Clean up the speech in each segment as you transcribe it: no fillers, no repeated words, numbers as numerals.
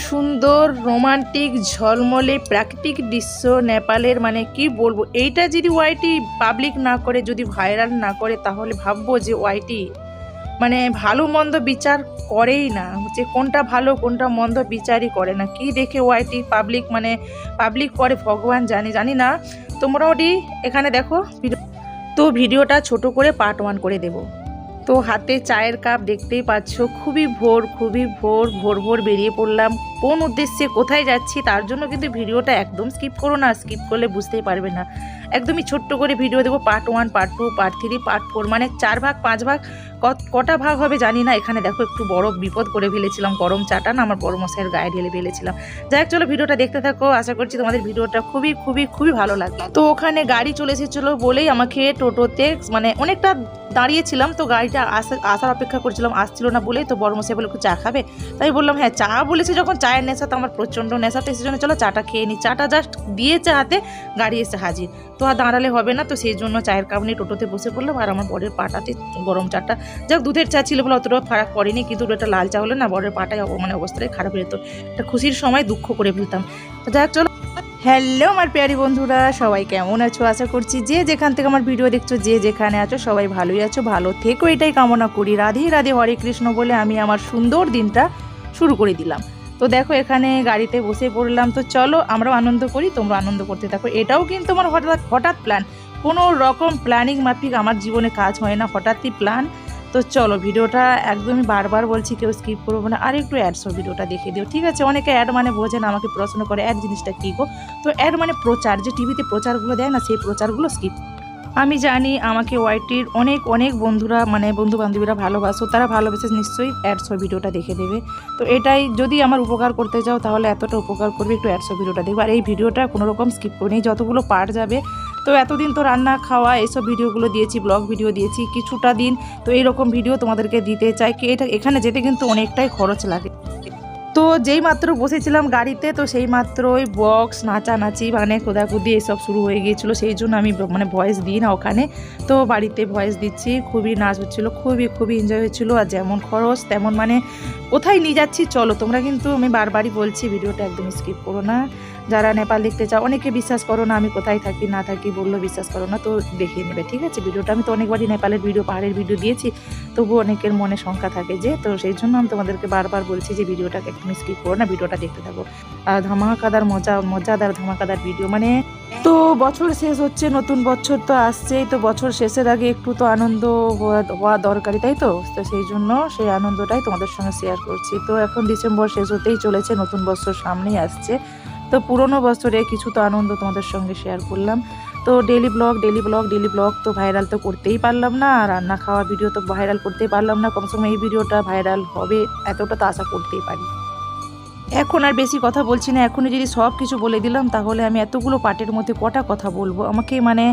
সুন্দর রোমান্টিক ঝলমলে প্রাকৃতিক দৃশ্য নেপালের, মানে কি বলবো, এইটা যদি ওয়াইটি পাবলিক না করে, যদি ভাইরাল না করে, তাহলে ভাববো যে ওয়াইটি মানে ভালো মন্দ বিচার করেই না, যে কোনটা ভালো কোনটা মন্দ বিচারই করে না। কি দেখে ওয়াইটি পাবলিক করে ভগবান জানি না। তো মোটামুটি এখানে দেখো তো ভিডিওটা ছোট করে পার্ট 1 করে দেব। তো হাতে চায়ের কাপ দেখতেই পাচ্ছ, খুবই ভোর বেরিয়ে পড়লাম। কোন উদ্দেশ্যে কোথায় যাচ্ছি তার জন্য কিন্তু ভিডিওটা একদম স্কিপ করো না, স্কিপ করলে বুঝতেই পারবে না। একদমই ছোট্ট করে ভিডিও দেবো, পার্ট 1, পার্ট 2, পার্ট 3, পার্ট 4, মানে 4 ভাগ 5 ভাগ, কটা ভাগ হবে জানি না। এখানে দেখো একটু বড় বিপদ করে ফেলেছিলাম, গরম চাটা না আমার বড় মশাইয়ের গায়ে ঢেলে ফেলেছিলাম। যাই হোক, চলো ভিডিওটা দেখতে থাকো, আশা করছি তোমাদের ভিডিওটা খুবই ভালো লাগবে। তো ওখানে গাড়ি চলে এসেছিলো বলেই আমাকে টোটোতে, মানে অনেকটা দাঁড়িয়েছিলাম, তো গাড়িটা আসার অপেক্ষা করছিলাম, আসছিল না বলেই তো বড় মশাই বলে একটু চা খাবে, তাই বললাম হ্যাঁ চা বলেছে যখন, চায়ের নেশা তো আমার প্রচণ্ড নেশা, তো সেই জন্য চলো চাটা খেয়ে নিই। চাটা জাস্ট দিয়েছে হাতে, গাড়ি এসে হাজির, তো আর দাঁড়ালে হবে না, তো সেই জন্য চায়ের কাপ নিয়ে টোটোতে বসে পড়লাম। আর আমার বরের পাটাতে গরম চাটা, যাক দুধের চা ছিল বলে অতটা ফারাক পড়েনি, কিন্তু ওটা লাল চা হলে না বরের পাটায় মানে অবস্থাটাই খারাপ হয়ে যেত, একটা খুশির সময় দুঃখ করে ফেলতাম। তো যাক চলো, হ্যালো আমার প্যারি বন্ধুরা, সবাই কেমন আছো? আশা করছি যে যেখান থেকে আমার ভিডিও দেখছো, যে যেখানে আছো সবাই ভালোই আছো, ভালো থেকো এটাই কামনা করি। রাধে রাধে, হরে কৃষ্ণ বলে আমি আমার সুন্দর দিনটা শুরু করে দিলাম। তো দেখো এখানে গাড়িতে বসে পড়লাম, তো চলো আমরাও আনন্দ করি, তোমরা আনন্দ করতে থাকো। এটাও কিন্তু আমার হঠাৎ প্ল্যান, কোনো রকম প্ল্যানিং মাফিক আমার জীবনে কাজ হয় না, হঠাৎই প্ল্যান। তো চলো ভিডিওটা একদমই বারবার বলছি কেউ স্কিপ করবো না, আর একটু অ্যাডসও ভিডিওটা দেখে দিও, ঠিক আছে? অনেকে অ্যাড মানে বোঝে না, আমাকে প্রশ্ন করে অ্যাড জিনিসটা কী গো। তো অ্যাড মানে প্রচার, যে টিভিতে প্রচারগুলো দেয় না, সেই প্রচারগুলো স্কিপ। আমি জানি আমাকে ওয়াইটির অনেক বন্ধুরা, মানে বন্ধু বান্ধবীরা ভালোবাসো, তারা ভালোবেসে নিশ্চয়ই অ্যাডসও ভিডিওটা দেখে দেবে। তো এটাই, যদি আমার উপকার করতে যাও তাহলে এতটা উপকার করবে, একটু অ্যাডসও ভিডিওটা দেখবে। আর এই ভিডিওটা কোনো রকম স্কিপ করে নেই, যতগুলো পার্ট যাবে। তো এতদিন তো রান্না খাওয়া এইসব ভিডিওগুলো দিয়েছি, ব্লগ ভিডিও দিয়েছি কিছুটা দিন, তো এইরকম ভিডিও তোমাদেরকে দিতে চাই। কি এখানে যেতে কিন্তু অনেকটাই খরচ লাগে। তো যেই মাত্র বসেছিলাম গাড়িতে, তো সেই মাত্রই বক্স নাচানাচি, মানে কোদাকুদি এসব শুরু হয়ে গিয়েছিলো, সেই জন্য আমি মানে ভয়েস দিই না ওখানে। তো বাড়িতে ভয়েস দিচ্ছি, খুবই নাচ হচ্ছিলো, খুবই এনজয় হচ্ছিলো। আর যেমন খরচ তেমন, মানে কোথায় নিয়ে যাচ্ছি চলো, তোমরা কিন্তু আমি বারবারই বলছি ভিডিওটা একদম স্কিপ করো না। যারা নেপাল দেখতে চাও, অনেকে বিশ্বাস করো না আমি কোথায় থাকি না থাকি, বললো বিশ্বাস করো না, তো দেখিয়ে নেবে, ঠিক আছে? ভিডিওটা আমি তো অনেকবারই নেপালের ভিডিও, পাহাড়ের ভিডিও দিয়েছি, তবু অনেকের মনে শঙ্কা থাকে যে, তো সেই জন্য আমি তোমাদেরকে বারবার বলছি যে ভিডিওটাকে একদম স্কিপ করো না, ভিডিওটা দেখতে থাকো। আর ধামাকাদার মজাদার ধামাকাদার ভিডিও, মানে তো বছর শেষ হচ্ছে, নতুন বছর তো আসছেই, তো বছর শেষের আগে একটু তো আনন্দ হওয়া দরকারি, তাই তো? তো সেই জন্য সেই আনন্দটাই তোমাদের সঙ্গে শেয়ার করছি। তো এখন ডিসেম্বর শেষ হতেই চলেছে, নতুন বছর সামনেই আসছে, তো পুরনো বছরে কিছু তো আনন্দ তোমাদের সঙ্গে শেয়ার করলাম। তো ডেলি ব্লগ তো ভাইরাল তো করতেই পারলাম না, রান্না খাওয়া ভিডিও তো ভাইরাল করতেই পারলাম না, কমসে কম এই ভিডিওটা ভাইরাল হবে এতটা তো আশা করতেই পারি। এখন আর বেশি কথা বলছি না, এখনই যদি সব কিছু বলে দিলাম তাহলে আমি এতগুলো পার্টের মধ্যে কটা কথা বলবো, আমাকে মানে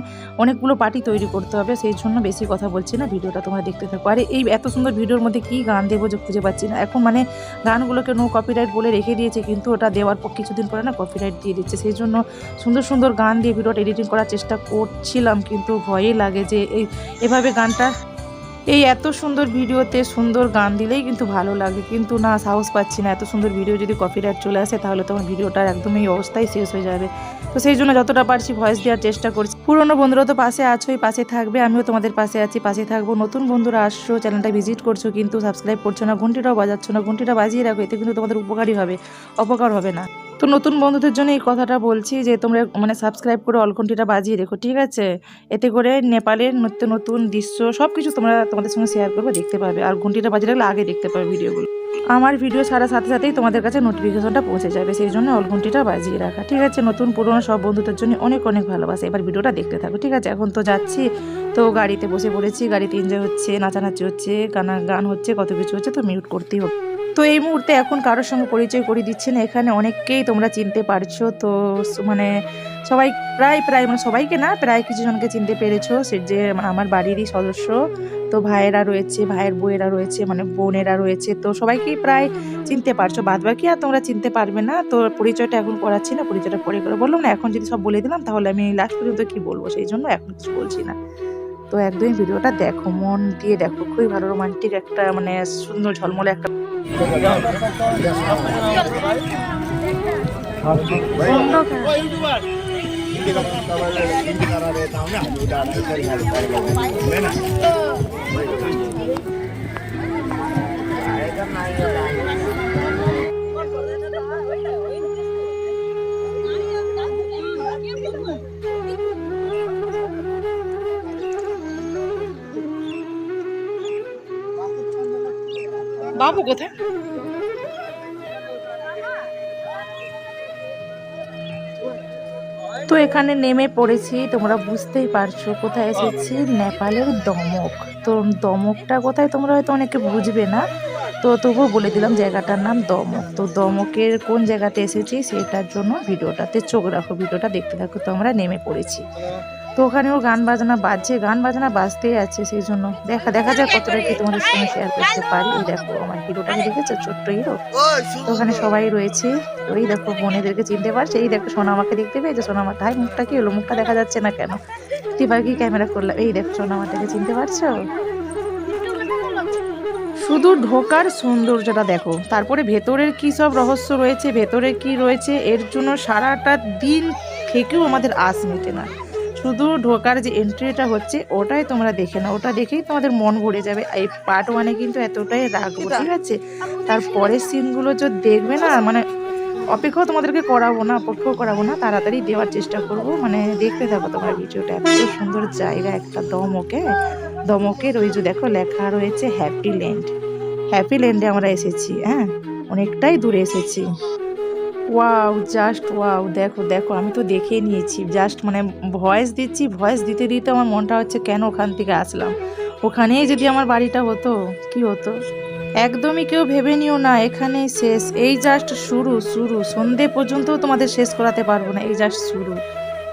অনেকগুলো পার্টি তৈরি করতে হবে, সেই জন্য বেশি কথা বলছি না, ভিডিওটা তোমরা দেখতে থাকো। আর এই এত সুন্দর ভিডিওর মধ্যে কী গান দেবো যে খুঁজে পাচ্ছি না এখন, মানে গানগুলোকে নো কপিরাইট বলে রেখে দিয়েছে, কিন্তু ওটা দেওয়ার পর কিছুদিন পরে না কপিরাইট দিয়ে দিচ্ছে, সেই জন্য সুন্দর গান দিয়ে ভিডিওটা এডিটিং করার চেষ্টা করছিলাম, কিন্তু ভয়ই লাগে যে এভাবে গানটা, এই এত সুন্দর ভিডিওতে সুন্দর গান দিলেই কিন্তু ভালো লাগে, কিন্তু না, সাহস পাচ্ছি না। এত সুন্দর ভিডিও যদি কপিরাইট চলে আসে তাহলে তোমার ভিডিওটার একদম এই অবস্থায় শেষ হয়ে যাবে। তো সেই জন্য যতটা পারছি ভয়েস দেওয়ার চেষ্টা করছি। পুরনো বন্ধুরা তো পাশে আছোই, পাশে থাকবে, আমিও তোমাদের পাশে আছি, পাশে থাকবো। নতুন বন্ধুরা আসছো, চ্যানেলটা ভিজিট করছো কিন্তু সাবস্ক্রাইব করছো না, ঘন্টিটাও বাজাচ্ছ না, ঘন্টিটা বাজিয়ে রাখো, এতে কিন্তু তোমাদের উপকারই হবে, অপকার হবে না। তো নতুন বন্ধুদের জন্য এই কথাটা বলছি যে তোমরা মানে সাবস্ক্রাইব করে অলঘন্টিটা বাজিয়ে রেখো, ঠিক আছে? এতে করে নেপালের নতুন দৃশ্য সব কিছু তোমাদের সঙ্গে শেয়ার করবো, দেখতে পাবে। আর ঘন্টিটা বাজিয়ে রাখলে আগে দেখতে পাবে ভিডিওগুলো, আমার ভিডিও ছাড়ার সাথে সাথেই তোমাদের কাছে নোটিফিকেশনটা পৌঁছে যাবে, সেই জন্য অলঘন্টিটা বাজিয়ে রাখা, ঠিক আছে? নতুন পুরনো সব বন্ধুদের জন্য অনেক ভালোবাসা। এবার ভিডিওটা দেখতে থাকো, ঠিক আছে? এখন তো যাচ্ছি, তো গাড়িতে বসে পড়েছি, গাড়িতে এনজয় হচ্ছে, নাচানাচি হচ্ছে, গান হচ্ছে, কত কিছু হচ্ছে, তো মিউট করতেই হবে। তো এই মুহূর্তে এখন কারোর সঙ্গে পরিচয় করে দিচ্ছে না, এখানে অনেককেই তোমরা চিনতে পারছো, তো মানে সবাই প্রায় মানে সবাইকে না, প্রায় কিছু জনকে চিনতে পেরেছো, সে যে আমার বাড়িরই সদস্য। তো ভাইয়েরা রয়েছে, ভাইয়ের বউয়েরা রয়েছে, মানে বোনেরা রয়েছে, তো সবাইকেই প্রায় চিনতে পারছো, বাদবাকি আর তোমরা চিনতে পারবে না। তো পরিচয়টা এখন করাচ্ছি না, পরিচয়টা পরে করে বললাম না, এখন যদি সব বলে দিলাম তাহলে আমি লাস্ট পর্যন্ত কি বলবো, সেই জন্য এখন কিছু বলছি না। তো একদমই ভিডিওটা দেখো, মন দিয়ে দেখো, খুবই ভালো রোমান্টিক একটা মানে সুন্দর ঝলমলে একটা বাবু কোথায়? তো এখানে নেমে পড়েছি, তোমরা বুঝতেই পারছো কোথায় এসেছি, নেপালের দমক। তো দমকটা কোথায় তোমরা হয়তো অনেকে বুঝবে না, তো তবুও বলে দিলাম জায়গাটার নাম দমক। তো দমকের কোন জায়গাতে এসেছি সেটার জন্য ভিডিওটাতে চোখ রাখো, ভিডিওটা দেখতে থাকো। তো আমরা নেমে পড়েছি, তো ওখানেও গান বাজনা বাজছে, গান বাজনা বাজতেই আছে, সেই জন্য দেখা যাক কতটা কি তোমাদের সঙ্গে শেয়ার করতে পারি। এই দেখো আমার হিরোটাকে দেখেছো, ছোট্ট হিরো। তো ওখানে সবাই রয়েছে, তো এই দেখো বোনেদেরকে চিনতে পারছে, এই দেখো সোনামাকে দেখতে পেয়েছে, সোনামাকে হাই, মুখটা কি হলো, মুখটা দেখা যাচ্ছে না কেন, এবার কি ক্যামেরা করলাম। এই দেখো সোনামাটাকে চিনতে পারছো। শুধু ঢোকার সৌন্দর্যটা দেখো, তারপরে ভেতরের কি সব রহস্য রয়েছে, ভেতরে কি রয়েছে, এর জন্য সারাটা দিন থেকেও আমাদের আশ মেটে না। শুধু ঢোকার যে এন্ট্রিটা হচ্ছে ওটাই তোমরা দেখে না, ওটা দেখেই তোমাদের মন ভরে যাবে। এই পার্ট 1-এ কিন্তু এতটাই রাখবো, ঠিক আছে? তারপরের সিনগুলো যদি দেখবে না, মানে অপেক্ষাও তোমাদেরকে অপেক্ষাও করাবো না, তাড়াতাড়ি দেওয়ার চেষ্টা করব। মানে দেখতে থাকো তোমার ভিডিওটা, এত সুন্দর জায়গা একটা দমকের ওই যে দেখো লেখা রয়েছে হ্যাপি ল্যান্ডে আমরা এসেছি। হ্যাঁ, অনেকটাই দূরে এসেছি। ওয়াও, জাস্ট ওয়াও, দেখো দেখো, আমি তো দেখে নিয়েছি, জাস্ট মানে ভয়েস দিচ্ছি, ভয়েস দিতে দিতে আমার মনটা হচ্ছে কেন ওখান থেকে আসলাম, ওখানেই যদি আমার বাড়িটা হতো কি হতো। একদমই কেউ ভেবে নিও না এখানেই শেষ, এই জাস্ট শুরু, সন্ধে পর্যন্ত তোমাদের শেষ করাতে পারবো না, এই জাস্ট শুরু।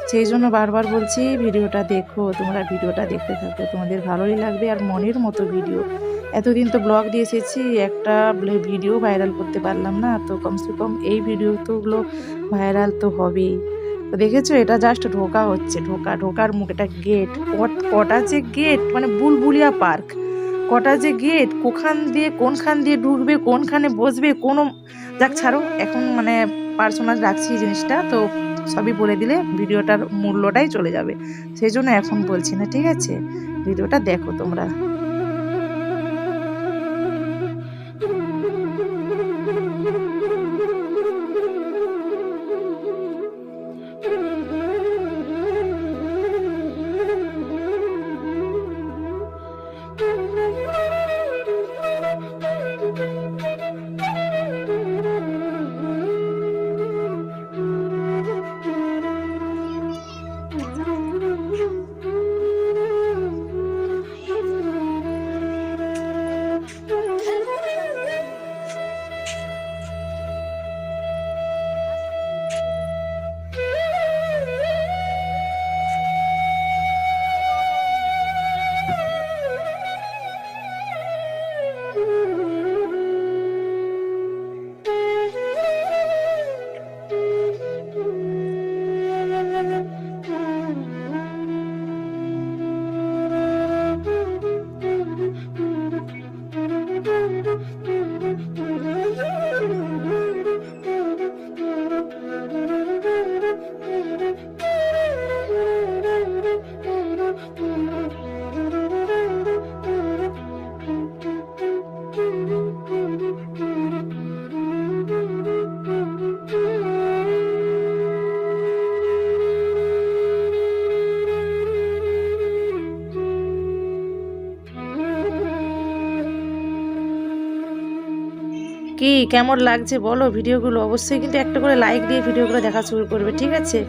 সেই জন্য বারবার বলছি ভিডিওটা দেখো, তোমরা ভিডিওটা দেখতে থাকো, তোমাদের ভালোই লাগবে। আর মনের মতো ভিডিও, এতদিন তো ব্লগ দিয়ে এসেছি, একটা ভিডিও ভাইরাল করতে পারলাম না, তো কমসে কম এই ভিডিও তোগুলো ভাইরাল তো হবেই। তো দেখেছো, এটা জাস্ট ঢোকা হচ্ছে, ঢোকার মুখ, এটা গেট। কটা যে গেট, মানে বুলবুলিয়া পার্ক, কটা যে গেট, কোনখান দিয়ে ঢুকবে, কোনখানে বসবে, কোনো যাক ছাড়ো, এখন মানে পার্সোনাল রাখছি এই জিনিসটা, তো সবই বলে দিলে ভিডিওটার মূল্যটাই চলে যাবে, সেই জন্য এখন বলছি না, ঠিক আছে? ভিডিওটা দেখো তোমরা। কি কেমন লাগছে বলো ভিডিওগুলো? অবশ্যই কিন্তু একটা করে লাইক দিয়ে ভিডিওগুলো দেখা শুরু করবে, ঠিক আছে?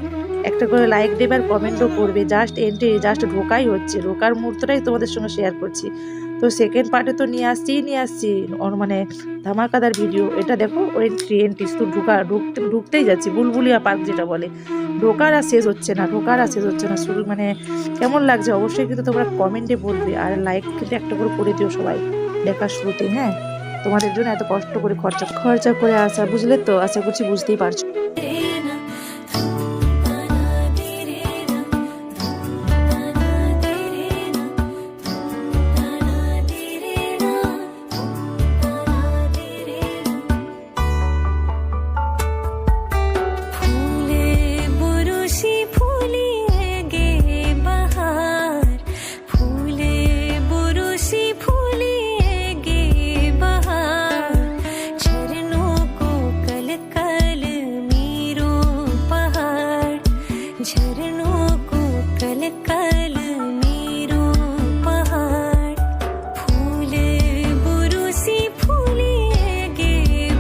একটা করে লাইক দেবে আর কমেন্টও করবে। জাস্ট ঢোকাই হচ্ছে, ঢোকার মুহূর্তটাই তোমাদের সঙ্গে শেয়ার করছি। তো সেকেন্ড পার্টে তো নিয়ে আসছি ওর মানে ধামাকাদার ভিডিও। এটা দেখো এন্ট্রি শুধু ঢুকতেই যাচ্ছি, বুলবুলিয়া পার্ক যেটা বলে, ঢোকার আর শেষ হচ্ছে না শুরু। মানে কেমন লাগছে অবশ্যই কিন্তু তোমরা কমেন্টে বলবে, আর লাইক কিন্তু একটা করে দিও সবাই দেখার শুরুতে। হ্যাঁ, তোমাদের জন্য এত কষ্ট করে খরচা করে আসা, বুঝলে তো? আশা করছি বুঝতেই পারছো। को कल कल मेरो पहाड़ फूल बुरुसी फूले गे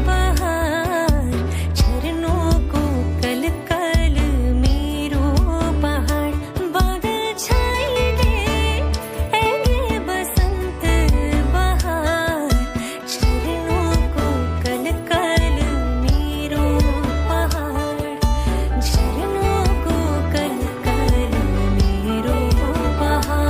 बहार झरनों को कल कल मेरो पहाड़ बादल छाए गे ऐगे बसंत बहार झरनों को कल कल मेरो पहाड़ झरनों को कल कल मेरो पहाड़।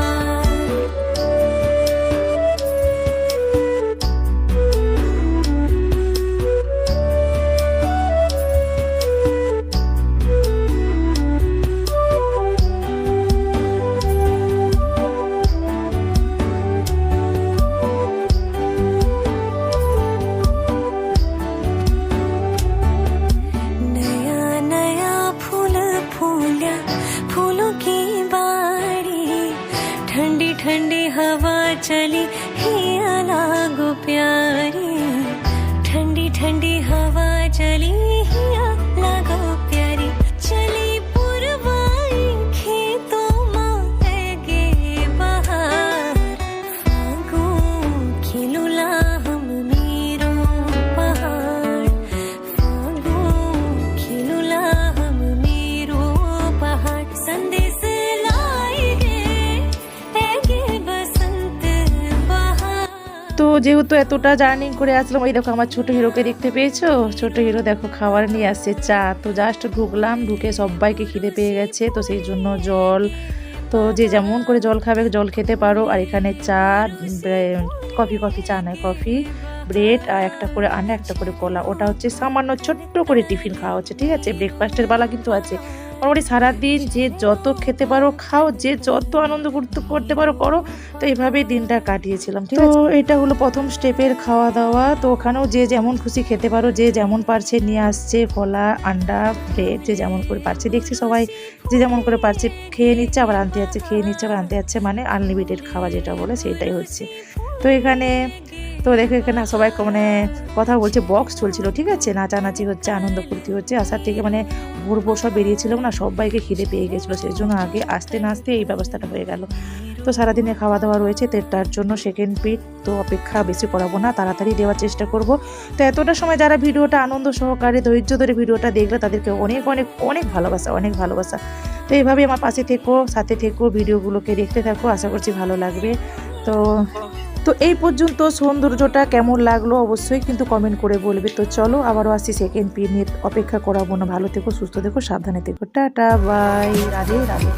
नया नया फूल फूला फूलों की बाड़ी ठंडी ठंडी हवा चली हिया लागो प्यारी ठंडी ठंडी हवा चली हिया लागो प्यारी चली पुरवाई खेतों में गे बहार फागु खिलुला हम मेरो पहाड़ फागु खिलुला हम मेरो पहाड़ संदेश लाई गे ऐगे बसंत बहार। তো যেহেতু এতটা জার্নি করে আসলাম, এই দেখো আমার ছোট হিরোকে দেখতে পেয়েছো। ছোট হিরো দেখো খাবার নিয়ে আসছে, চা। তো জাস্ট ঢুকলাম, ঢুকে সবাইকে খিদে পেয়ে গেছে, তো সেই জন্য জল, তো যে যেমন করে জল খাবে জল খেতে পারো। আর এখানে চা, কফি চা নয়, কফি, ব্রেড আর একটা করে আনা, একটা করে কলা। ওটা হচ্ছে সামান্য ছোট্ট করে টিফিন খাওয়া হচ্ছে, ঠিক আছে। ব্রেকফাস্টের বেলা কিন্তু আছে। মোটামুটি সারাদিন যে যত খেতে পারো খাও, যে যত আনন্দ করতে পারো করো। তো এইভাবেই দিনটা কাটিয়েছিলাম, ঠিক আছে। তো এটা হলো প্রথম স্টেপের খাওয়া দাওয়া। তো ওখানেও যে যেমন খুশি খেতে পারো, যে যেমন পারছে নিয়ে আসছে, কলা, আন্ডা, ব্রেড, যে যেমন করে পারছে। দেখছি সবাই যে যেমন করে পারছে খেয়ে নিচ্ছে, আবার আনতে যাচ্ছে, খেয়ে নিচ্ছে আবার আনতে যাচ্ছে, মানে আনলিমিটেড খাওয়া যেটা বলে সেটাই হচ্ছে। তো এখানে তো দেখো এখানে সবাই মানে কথা বলছে, বক্স চলছিল, ঠিক আছে, নাচানাচি হচ্ছে, আনন্দ ফুর্তি হচ্ছে। আসার থেকে মানে ভোর সব বেরিয়েছিলাম না, সবাইকে খিদে পেয়ে গেছিলো, সেই জন্য আগে আসতে না আসতে এই ব্যবস্থাটা হয়ে গেল। তো সারাদিনে খাওয়া দাওয়া রয়েছে, তো তার জন্য সেকেন্ড পিট তো অপেক্ষা বেশি করাবো না, তাড়াতাড়ি দেওয়ার চেষ্টা করব। তো এতটা সময় যারা ভিডিওটা আনন্দ সহকারে ধৈর্য ধরে ভিডিওটা দেখলে তাদেরকে অনেক অনেক অনেক ভালোবাসা, অনেক ভালোবাসা। তো এইভাবেই আমার পাশে থেকো, সাথে থেকো, ভিডিওগুলোকে দেখতে থাকো, আশা করছি ভালো লাগবে। তো এই পর্যন্ত সৌন্দর্যটা কেমন লাগলো অবশ্যই কিন্তু কমেন্ট করে বলবে। তো চলো আবারও আসছি সেকেন্ড পিট নিয়ে, অপেক্ষা করাবো না। ভালো থেকো, সুস্থ থেকো, সাবধানে থেকো, টাটা, বাই, রাধে রাধে।